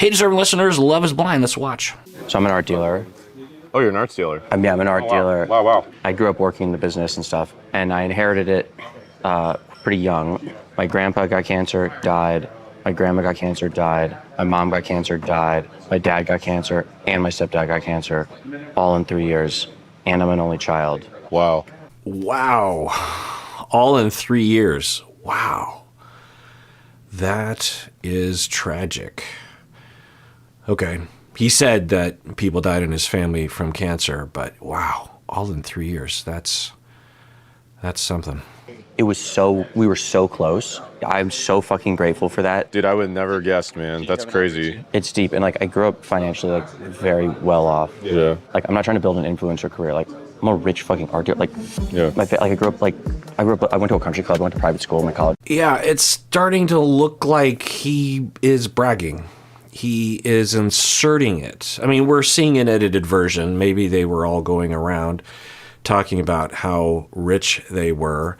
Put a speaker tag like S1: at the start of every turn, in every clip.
S1: Hey, deserving listeners, Love is Blind. Let's watch.
S2: So I'm an art dealer.
S3: Oh, you're an art dealer?
S2: I'm an art dealer.
S3: Wow.
S2: I grew up working in the business and stuff, and I inherited it pretty young. My grandpa got cancer, died. My grandma got cancer, died. My mom got cancer, died. My dad got cancer, and my stepdad got cancer, all in 3 years. And I'm an only child.
S3: Wow.
S1: All in 3 years. Wow. That is tragic. Okay. He said that people died in his family from cancer, but wow, all in 3 years. That's something.
S2: We were so close. I'm so fucking grateful for that.
S3: Dude, I would never guess, man. That's crazy.
S2: It's deep, and I grew up financially very well off.
S3: Yeah.
S2: I'm not trying to build an influencer career. I'm a rich fucking art dealer.
S3: Yeah.
S2: I went to a country club, I went to private school in my college.
S1: Yeah, it's starting to look like he is bragging. He is inserting it. I mean, we're seeing an edited version. Maybe they were all going around talking about how rich they were,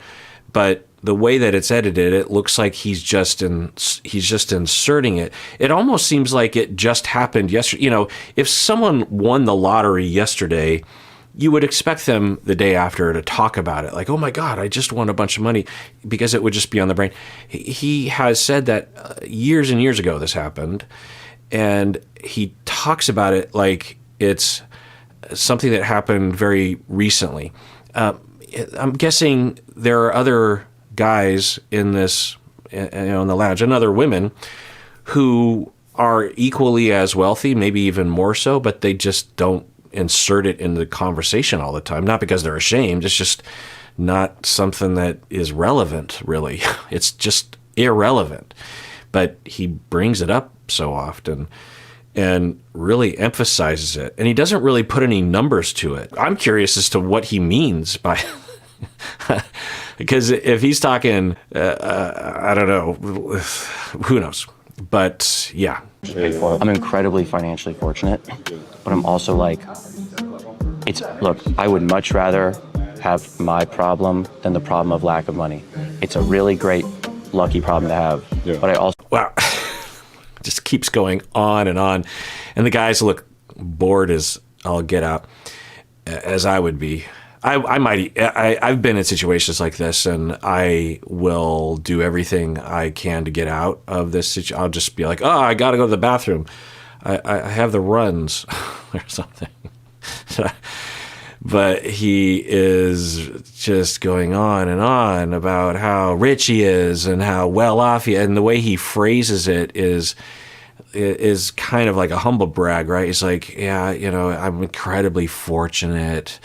S1: but the way that it's edited, it looks like he's just inserting it. It almost seems like it just happened yesterday. You know, if someone won the lottery yesterday, you would expect them the day after to talk about it. Like, oh my God, I just won a bunch of money, because it would just be on the brain. He has said that years and years ago this happened, and he talks about it like it's something that happened very recently. I'm guessing there are other guys in this, in the lounge, and other women who are equally as wealthy, maybe even more so, but they just don't insert it in the conversation all the time. Not because they're ashamed, it's just not something that is relevant, really. It's just irrelevant. But he brings it up so often and really emphasizes it. And he doesn't really put any numbers to it. I'm curious as to what he means by... Because if he's talking, I don't know, who knows? But yeah.
S2: I'm incredibly financially fortunate, but I'm also look, I would much rather have my problem than the problem of lack of money. It's a really great, lucky problem to have. Yeah. But I also...
S1: Wow. Just keeps going on. And the guys look bored as all get out, as I would be. I've been in situations like this, and I will do everything I can to get out of this situation. I'll just be like, oh, I got to go to the bathroom. I have the runs or something. But he is just going on about how rich he is and how well off he is. And the way he phrases it is kind of like a humble brag, right? He's like, yeah, I'm incredibly fortunate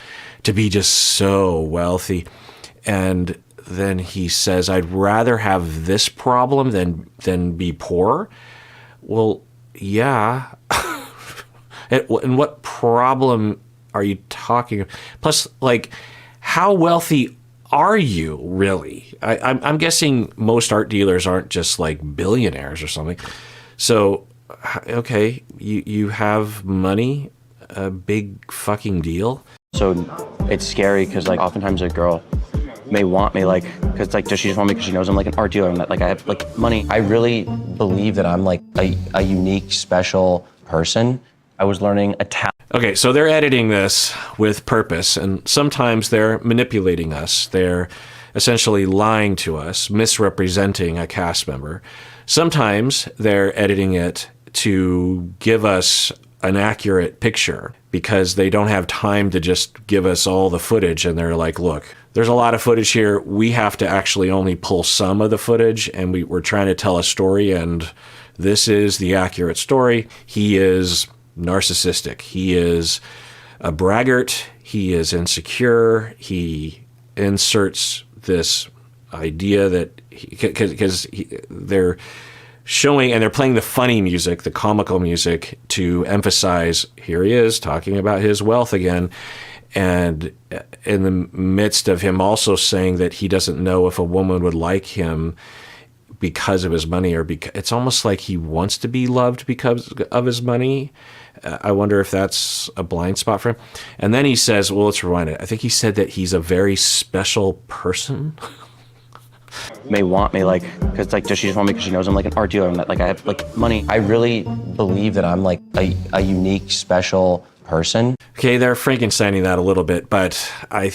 S1: to be just so wealthy. And then he says, I'd rather have this problem than be poor. Well, yeah. And what problem are you talking about? Plus, how wealthy are you really? I'm guessing most art dealers aren't just billionaires or something. So, okay, you have money, a big fucking deal.
S2: So it's scary because oftentimes a girl may want me because does she just want me because she knows I'm an art dealer and that I have money. I really believe that I'm a unique, special person. I was learning a talent.
S1: Okay, so they're editing this with purpose, and sometimes they're manipulating us. They're essentially lying to us, misrepresenting a cast member. Sometimes they're editing it to give us an accurate picture because they don't have time to just give us all the footage, and they're like, look, there's a lot of footage here. We have to actually only pull some of the footage, and we're trying to tell a story, and this is the accurate story. He is narcissistic. He is a braggart. He is insecure. He inserts this idea that because they're showing, and they're playing the funny music, the comical music, to emphasize, here he is talking about his wealth again. And in the midst of him also saying that he doesn't know if a woman would like him because of his money, or because it's almost like he wants to be loved because of his money. I wonder if that's a blind spot for him. And then he says, well, let's rewind it. I think he said that he's a very special person.
S2: may want me, like, because, like, does she just want me because she knows I'm, like, an art dealer and that, like, I have, like, money? I really believe that I'm, like, a unique, special person.
S1: Okay, they're Frankensteining that a little bit, but I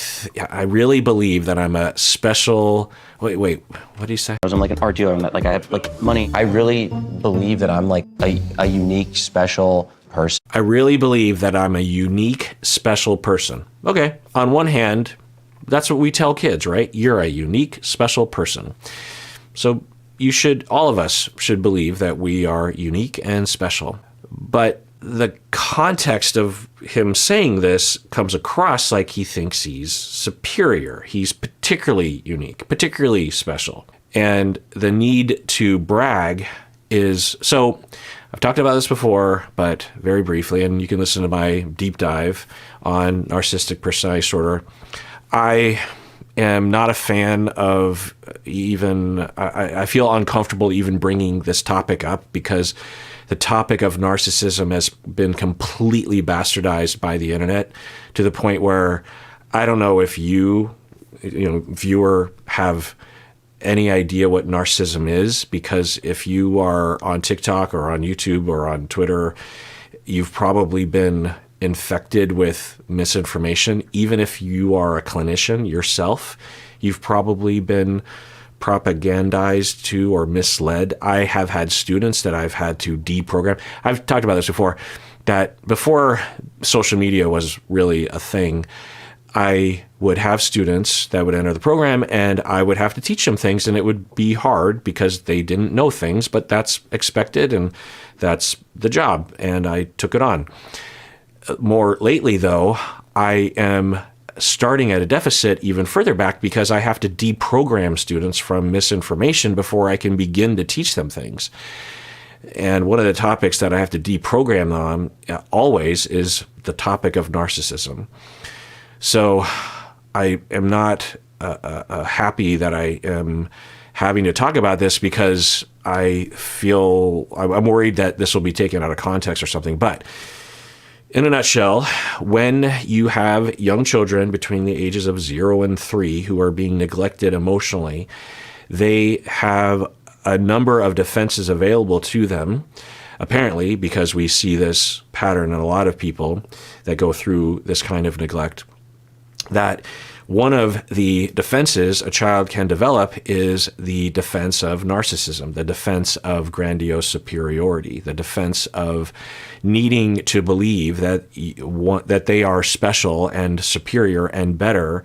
S1: really believe that I'm a special... Wait, what do you say?
S2: I'm, like, an art dealer and that, like, I have, like, money. I really believe that I'm, like, a unique, special person.
S1: I really believe that I'm a unique, special person. Okay, on one hand, that's what we tell kids, right? You're a unique, special person. So all of us should believe that we are unique and special. But the context of him saying this comes across like he thinks he's superior. He's particularly unique, particularly special. And the need to brag is... So I've talked about this before, but very briefly, and you can listen to my deep dive on narcissistic personality disorder. I am not a fan of I feel uncomfortable even bringing this topic up because the topic of narcissism has been completely bastardized by the internet to the point where I don't know if viewer, have any idea what narcissism is, because if you are on TikTok or on YouTube or on Twitter, you've probably been infected with misinformation. Even if you are a clinician yourself, you've probably been propagandized to or misled. I have had students that I've had to deprogram. I've talked about this before, that before social media was really a thing, I would have students that would enter the program and I would have to teach them things, and it would be hard because they didn't know things, but that's expected and that's the job, and I took it on. More lately, though, I am starting at a deficit even further back because I have to deprogram students from misinformation before I can begin to teach them things. And one of the topics that I have to deprogram them on always is the topic of narcissism. So I am not happy that I am having to talk about this because I'm worried that this will be taken out of context or something. But in a nutshell, when you have young children between the ages of 0 and 3 who are being neglected emotionally, they have a number of defenses available to them, apparently, because we see this pattern in a lot of people that go through this kind of neglect, that one of the defenses a child can develop is the defense of narcissism, the defense of grandiose superiority, the defense of needing to believe that they are special and superior and better,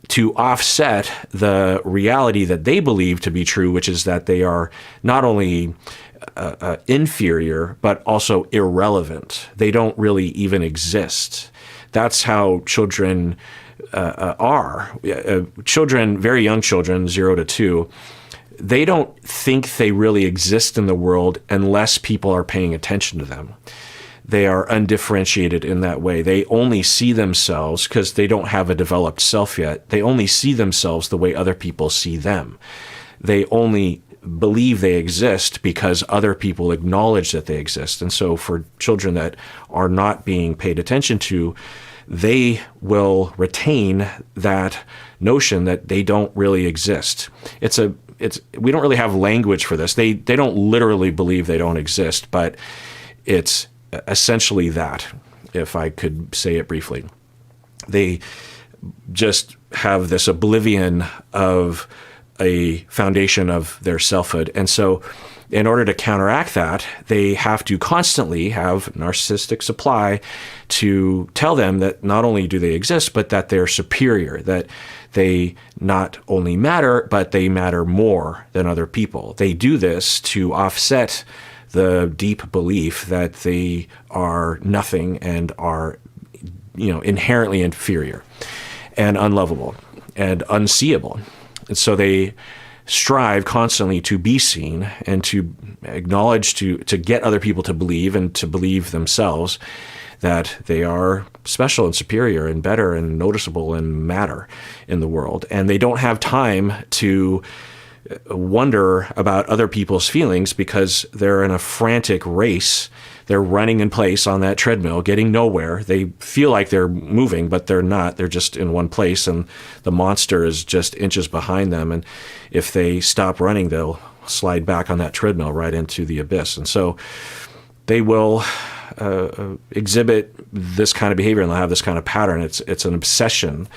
S1: to offset the reality that they believe to be true, which is that they are not only inferior, but also irrelevant. They don't really even exist. That's how children are. Children, very young children, 0 to 2, they don't think they really exist in the world unless people are paying attention to them. They are undifferentiated in that way. They only see themselves, because they don't have a developed self yet, they only see themselves the way other people see them. They only believe they exist because other people acknowledge that they exist. And so for children that are not being paid attention to, they will retain that notion that they don't really exist. We don't really have language for this. They don't literally believe they don't exist, but it's essentially that, if I could say it briefly. They just have this oblivion of a foundation of their selfhood. And so in order to counteract that, they have to constantly have narcissistic supply to tell them that not only do they exist, but that they're superior, that they not only matter, but they matter more than other people. They do this to offset the deep belief that they are nothing and are, inherently inferior and unlovable and unseeable. And so they strive constantly to be seen and to acknowledge, to get other people to believe and to believe themselves that they are special and superior and better and noticeable and matter in the world. And they don't have time to wonder about other people's feelings because they're in a frantic race they're running in place on that treadmill, getting nowhere. They feel like they're moving, but they're not. They're just in one place, and the monster is just inches behind them. And if they stop running, they'll slide back on that treadmill right into the abyss. And so they will exhibit this kind of behavior, and they'll have this kind of pattern. It's an obsession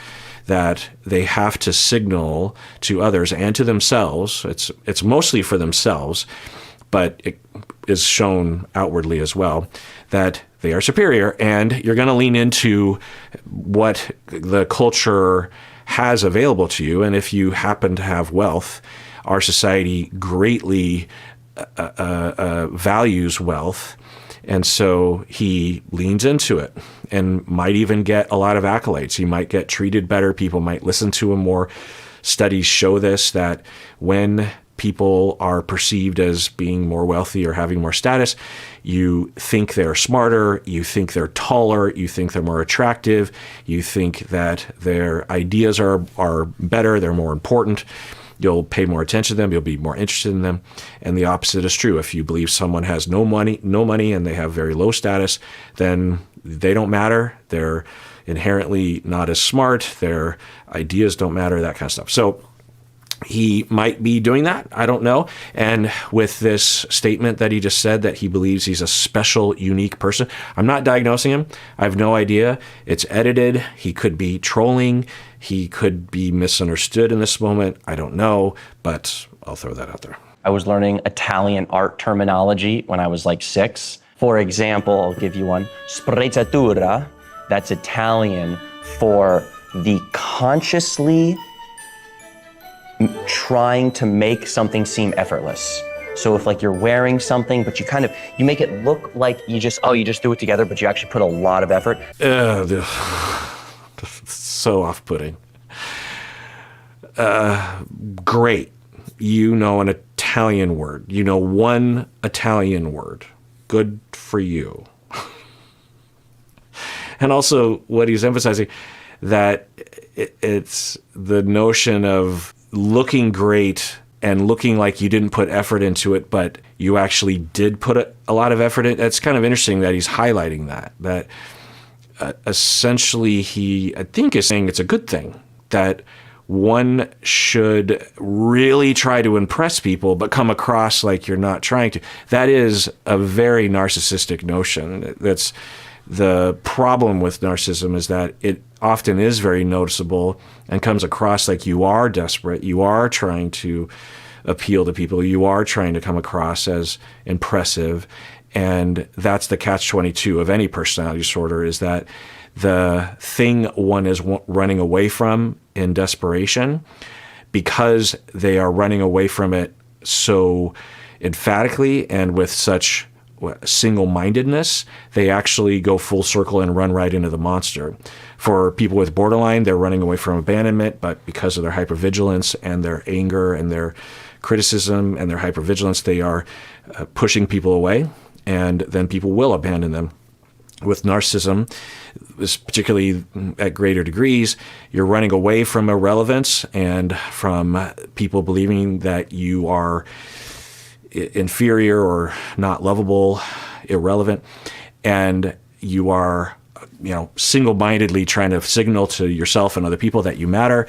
S1: that they have to signal to others and to themselves. It's mostly for themselves, but it is shown outwardly as well, that they are superior, and you're going to lean into what the culture has available to you. And if you happen to have wealth, our society greatly values wealth, and so he leans into it and might even get a lot of accolades. He might get treated better. People might listen to him more. Studies show this, that when people are perceived as being more wealthy or having more status, you think they're smarter, you think they're taller, you think they're more attractive, you think that their ideas are better, they're more important. You'll pay more attention to them, you'll be more interested in them. And the opposite is true. If you believe someone has no money and they have very low status, then they don't matter. They're inherently not as smart, their ideas don't matter, that kind of stuff. So he might be doing that. I don't know. And with this statement that he just said, that he believes he's a special, unique person, I'm not diagnosing him. I have no idea. It's edited. He could be trolling. He could be misunderstood in this moment. I don't know, but I'll throw that out there.
S2: I was learning Italian art terminology when I was like 6. For example, I'll give you one. Sprezzatura, that's Italian for the consciously trying to make something seem effortless. So if like you're wearing something, but you make it look like you just do it together, but you actually put a lot of effort.
S1: So off-putting. Great. You know an Italian word. You know one Italian word. Good for you. And also what he's emphasizing, that it's the notion of looking great and looking like you didn't put effort into it, but you actually did put a lot of effort in. That's kind of interesting that he's highlighting that essentially he, I think, is saying it's a good thing that one should really try to impress people, but come across like you're not trying to. That is a very narcissistic notion. That's the problem with narcissism, is that it often is very noticeable and comes across like you are desperate. You are trying to appeal to people. You are trying to come across as impressive. And that's the catch-22 of any personality disorder, is that the thing one is running away from in desperation, because they are running away from it so emphatically and with such single-mindedness, they actually go full circle and run right into the monster. For people with borderline, they're running away from abandonment, but because of their hypervigilance and their anger and their criticism and their hypervigilance, they are pushing people away, and then people will abandon them. With narcissism, particularly at greater degrees, you're running away from irrelevance and from people believing that you are inferior or not lovable, irrelevant, and you are, single-mindedly trying to signal to yourself and other people that you matter,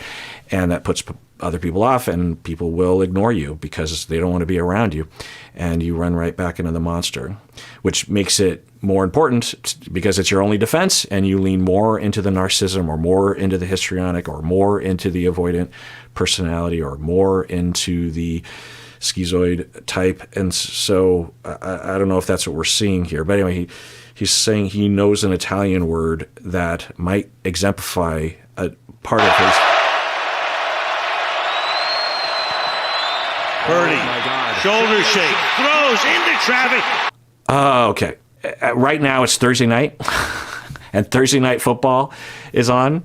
S1: and that puts other people off, and people will ignore you because they don't want to be around you, and you run right back into the monster, which makes it more important because it's your only defense, and you lean more into the narcissism or more into the histrionic or more into the avoidant personality or more into the schizoid type. And so I don't know if that's what we're seeing here, but anyway, he's saying he knows an Italian word that might exemplify a part of his.
S4: Purdy, shoulder shake, throws into traffic.
S1: Okay. Right now it's Thursday night, and Thursday night football is on,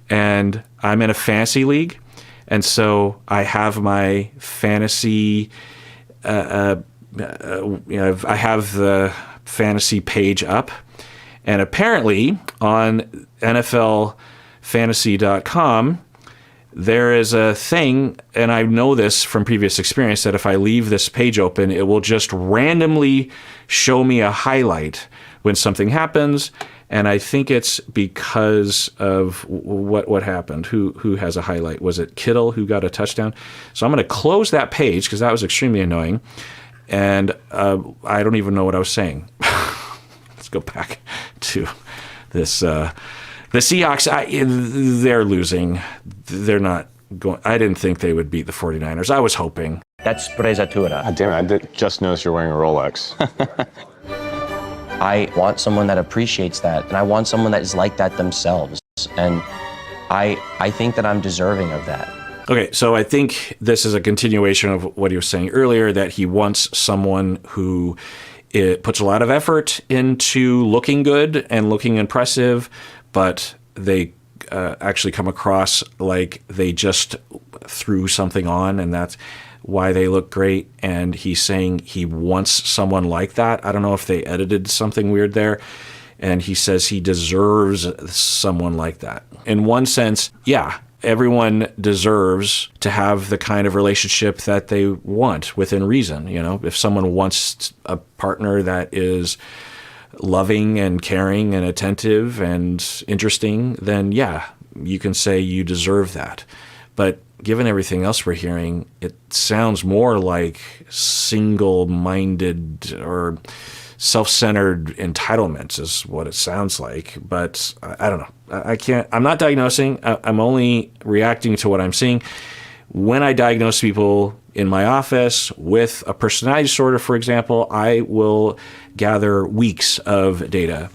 S1: and I'm in a fantasy league, and so I have my fantasy. I have the fantasy page up, and apparently on NFLFantasy.com, there is a thing, and I know this from previous experience, that if I leave this page open, it will just randomly show me a highlight when something happens. And I think it's because of what happened. Who has a highlight? Was it Kittle who got a touchdown? So I'm going to close that page because that was extremely annoying. And I don't even know what I was saying. Let's go back to this. The Seahawks, they're losing. They're not going. I didn't think they would beat the 49ers. I was hoping.
S2: That's prezatura.
S3: God damn it, just noticed you're wearing a Rolex.
S2: I want someone that appreciates that, and I want someone that is like that themselves. And I think that I'm deserving of that.
S1: Okay, so I think this is a continuation of what he was saying earlier, that he wants someone who puts a lot of effort into looking good and looking impressive, but they actually come across like they just threw something on, and that's why they look great. And he's saying he wants someone like that. I don't know if they edited something weird there. And he says he deserves someone like that. In one sense, yeah, everyone deserves to have the kind of relationship that they want within reason. You know, if someone wants a partner that is loving and caring and attentive and interesting, then yeah, you can say you deserve that. But given everything else we're hearing, it sounds more like single-minded or self-centered entitlement is what it sounds like. But I don't know. I'm not diagnosing. I'm only reacting to what I'm seeing. When I diagnose people in my office with a personality disorder, for example, I will gather weeks of data,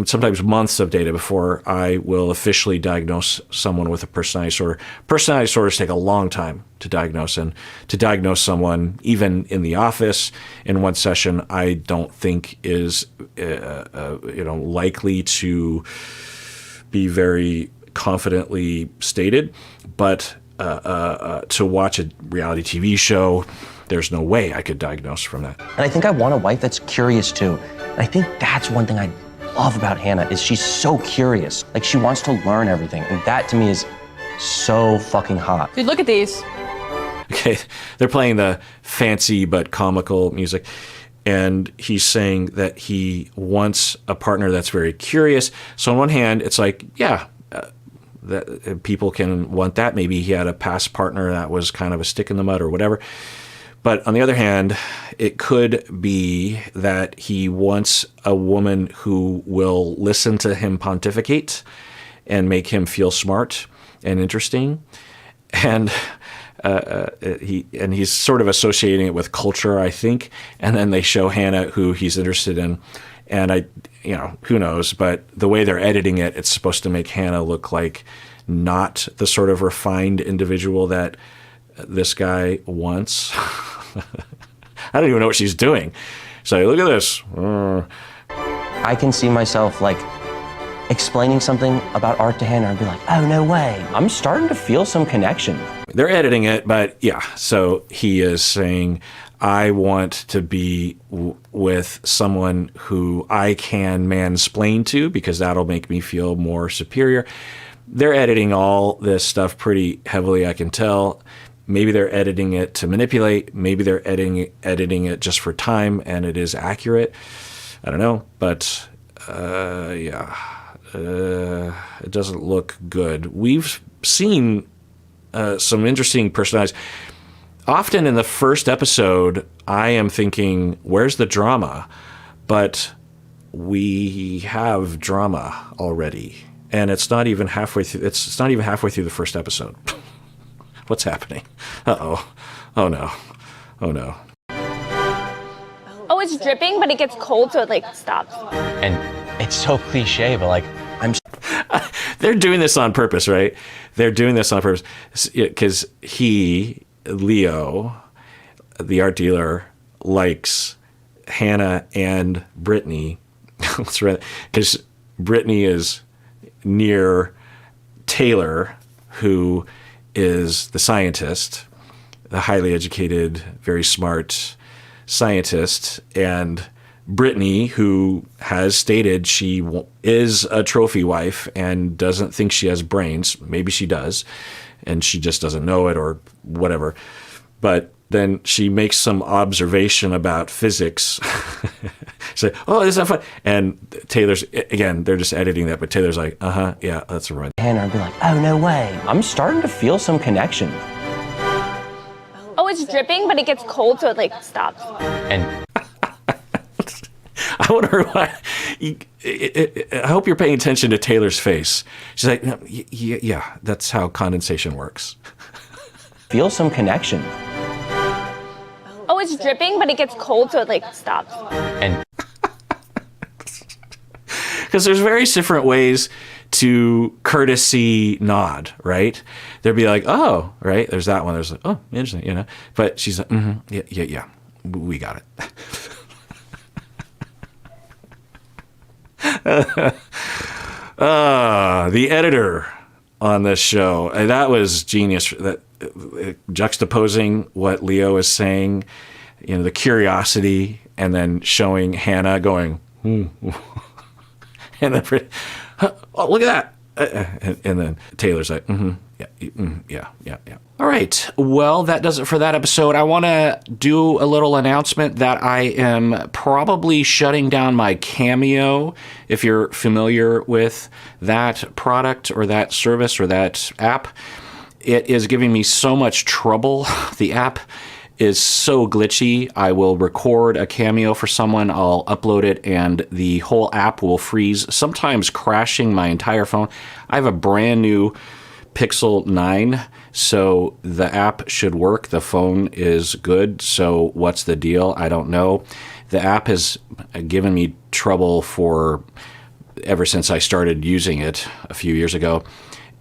S1: sometimes months of data, before I will officially diagnose someone with a personality disorder. Personality disorders take a long time to diagnose, and to diagnose someone, even in the office, in one session, I don't think is likely to be very confidently stated. But to watch a reality TV show, there's no way I could diagnose from that.
S2: And I think I want a wife that's curious too. And I think that's one thing I love about Hannah, is she's so curious. Like, she wants to learn everything. And that to me is so fucking hot.
S5: Dude, look at these.
S1: Okay, they're playing the fancy but comical music. And he's saying that he wants a partner that's very curious. So on one hand, it's like, yeah, that people can want that. Maybe he had a past partner that was kind of a stick in the mud or whatever. But on the other hand, it could be that he wants a woman who will listen to him pontificate and make him feel smart and interesting. And he's sort of associating it with culture, I think. And then they show Hannah, who he's interested in. And who knows? But the way they're editing it, it's supposed to make Hannah look like not the sort of refined individual that this guy wants. I don't even know what she's doing. So look at this.
S2: I can see myself like explaining something about art to Hannah and be like, oh, no way. I'm starting to feel some connection.
S1: They're editing it, but yeah. So he is saying, I want to be with someone who I can mansplain to, because that'll make me feel more superior. They're editing all this stuff pretty heavily, I can tell. Maybe they're editing it to manipulate. Maybe they're editing it just for time, and it is accurate. I don't know, but it doesn't look good. We've seen some interesting personalities. Often in the first episode, I am thinking, where's the drama? But we have drama already, and it's not even halfway through. It's not even halfway through the first episode. What's happening? Uh-oh. Oh, no. Oh, no.
S5: Oh, it's dripping, but it gets cold, so it like stops.
S2: And it's so cliche, but like,
S1: They're doing this on purpose, right? They're doing this on purpose because Leo, the art dealer, likes Hannah and Brittany. Because Brittany is near Taylor, who is the scientist, the highly educated, very smart scientist, and Brittany, who has stated she is a trophy wife and doesn't think she has brains. Maybe she does, and she just doesn't know it or whatever. But then she makes some observation about physics. Say, oh, this is not fun. And Taylor's, again, they're just editing that, but Taylor's like, yeah, that's right.
S2: Hannah would be like, oh, no way. I'm starting to feel some connection.
S5: Oh, it's dripping, but it gets cold, so it like stops.
S2: And
S1: I wonder why. I hope you're paying attention to Taylor's face. She's like, no, yeah, that's how condensation works.
S2: feel some connection.
S5: Oh, it's dripping, but it gets cold, so it like stops.
S2: And
S1: because there's various different ways to courtesy nod, right? They'd be like, oh, right, there's that one. There's like, oh, interesting, you know. But she's like, yeah, we got it. The editor on this show, that was genius. That juxtaposing what Leo is saying, you know, the curiosity, and then showing Hannah going, and then, oh, look at that, and then Taylor's like, yeah. All right. Well, that does it for that episode. I want to do a little announcement that I am probably shutting down my Cameo. If you're familiar with that product or that service or that app, it is giving me so much trouble. The app is so glitchy. I will record a Cameo for someone, I'll upload it, and the whole app will freeze, sometimes crashing my entire phone. I have a brand new Pixel 9, so the app should work. The phone is good, so what's the deal? I don't know. The app has given me trouble for ever since I started using it a few years ago,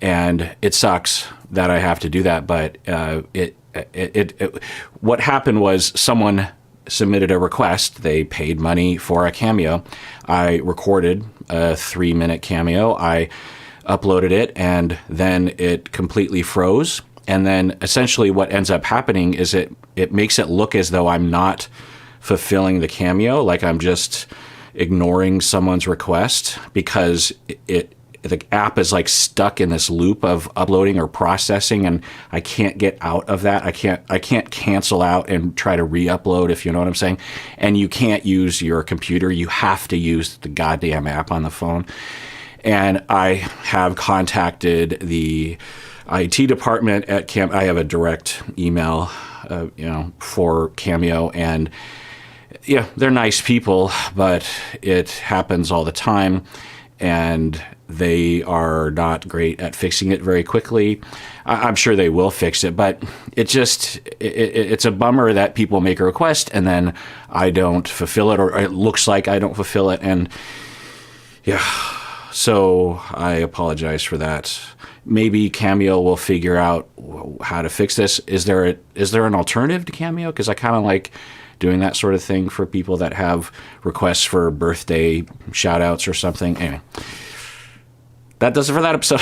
S1: and it sucks that I have to do that, but what happened was someone submitted a request. They paid money for a Cameo. I recorded a 3-minute Cameo. I uploaded it, and then it completely froze. And then essentially what ends up happening is it makes it look as though I'm not fulfilling the Cameo, like I'm just ignoring someone's request, because the app is like stuck in this loop of uploading or processing, and I can't get out of that. I can't cancel out and try to re-upload, if you know what I'm saying. And you can't use your computer. You have to use the goddamn app on the phone. And I have contacted the IT department at Cameo. I have a direct email, for Cameo, and yeah, they're nice people, but it happens all the time, and they are not great at fixing it very quickly. I'm sure they will fix it, but it's a bummer that people make a request and then I don't fulfill it, or it looks like I don't fulfill it, and yeah. So I apologize for that. Maybe Cameo will figure out how to fix this. Is there an alternative to Cameo? Because I kind of like doing that sort of thing for people that have requests for birthday shout outs or something. Anyway, that does it for that episode.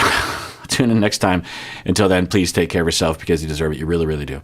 S1: Tune in next time. Until then, please take care of yourself, because you deserve it. You really, really do.